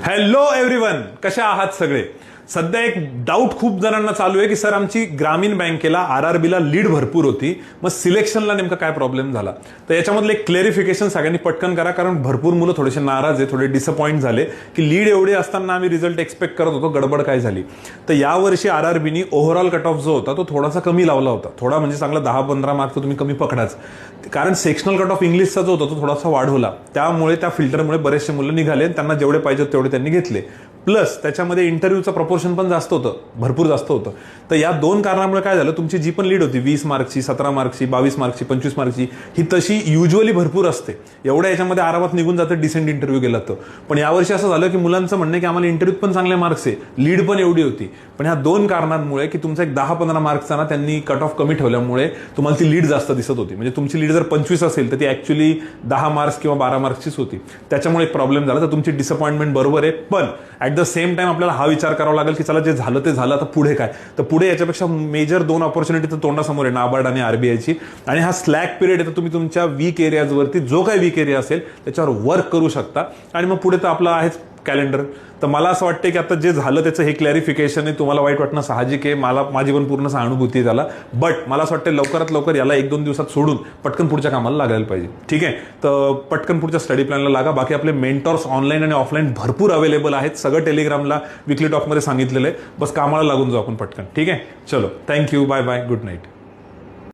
Hello everyone, कशा आहात सगळे. सध्या एक डाऊट खूप जणांना चालू आहे की सर आमची ग्रामीण बँकेला आरआरबीला लीड भरपूर होती, मग सिलेक्शनला नेमका काय प्रॉब्लेम झाला. तर याच्यामधलं एक क्लेरिफिकेशन सगळ्यांनी पटकन करा, कारण भरपूर मुलं थोडेसे नाराज आहे, थोडे डिसअपॉइंट झाले की लीड एवढे असताना आम्ही रिझल्ट एक्सपेक्ट करत होतो, गडबड काय झाली. तर यावर्षी आरआरबीनी ओव्हरऑल कट ऑफ जो होता तो थोडासा कमी लावला होता. थोडा म्हणजे चांगला 10-15 मार्क तुम्ही कमी पकडाच, कारण सेक्शनल कट ऑफ इंग्लिशचा जो होता तो थोडासा वाढवला. त्यामुळे त्या फिल्टरमुळे बरेचसे मुलं निघाले, त्यांना जेवढे पाहिजे तेवढे त्यांनी घेतले. प्लस त्याच्यामध्ये इंटरव्ह्यूचं प्रपोर्शन पण जास्त होतं, भरपूर जास्त होतं. तर या दोन कारणामुळे काय झालं, तुमची जी पण लीड होती 20 मार्कची, 17 मार्कची, 22 मार्कची, 25 मार्कची, ही तशी युजली भरपूर असते. एवढ्या याच्यामध्ये आरामात निघून जातं डिसेंट इंटरव्ह्यू गेला तर. पण यावर्षी असं झालं की मुलांचं म्हणणं की आम्हाला इंटरव्ह्यूत पण चांगले मार्क्स आहे, लीड पण एवढी होती. पण ह्या दोन कारणांमुळे की तुमचा एक 10-15 मार्क्सचा ना त्यांनी कट ऑफ कमी ठेवल्यामुळे तुम्हाला ती लीड जास्त दिसत होती. म्हणजे तुमची लीड जर 25 असेल तर ती ऍक्च्युअली 10 मार्क्स किंवा 12 मार्क्सचीच होती. त्याच्यामुळे एक प्रॉब्लेम झाला. तर तुमची डिसअपॉइंटमेंट बरोबर आहे, पण ऍट द सेम टाइम आपल्याला हा विचार करावा लागेल की चला जे झालं ते झालं, आता पुढे काय. तर पुढे याच्यापेक्षा मेजर 2 ऑपॉर्च्युनिटी तर तोंडासमोर आहे, नाबार्ड आणि आरबीआयची. आणि हा स्लॅक पिरियड आहे, तर तुम्ही तुमच्या वीक एरियाजवरती जो काही वीक एरिया असेल त्याच्यावर वर्क करू शकता. आणि मग पुढे तर आपलं आहेच कॅलेंडर. तर मला असं वाटतं की आता जे झालं त्याचं हे क्लॅरिफिकेशन आहे. तुम्हाला वाईट वाटणं साहजिक आहे, माझी पण पूर्ण सहानुभूती आहे त्याला. बट मला असं वाटतं लवकरात लवकर याला 1-2 दिवसात सोडून पटकन पुढच्या कामाला लागायला पाहिजे. ठीक आहे, तर पटकन पुढच्या स्टडी प्लॅनला लागा. बाकी आपले मेंटॉर्स ऑनलाईन आणि ऑफलाईन भरपूर अवेलेबल आहेत. सगळं टेलिग्रामला विकली टॉकमध्ये सांगितलेलं आहे. बस कामाला लागून जाऊ आपण पटकन. ठीक आहे, चलो, thank you, bye bye, good night.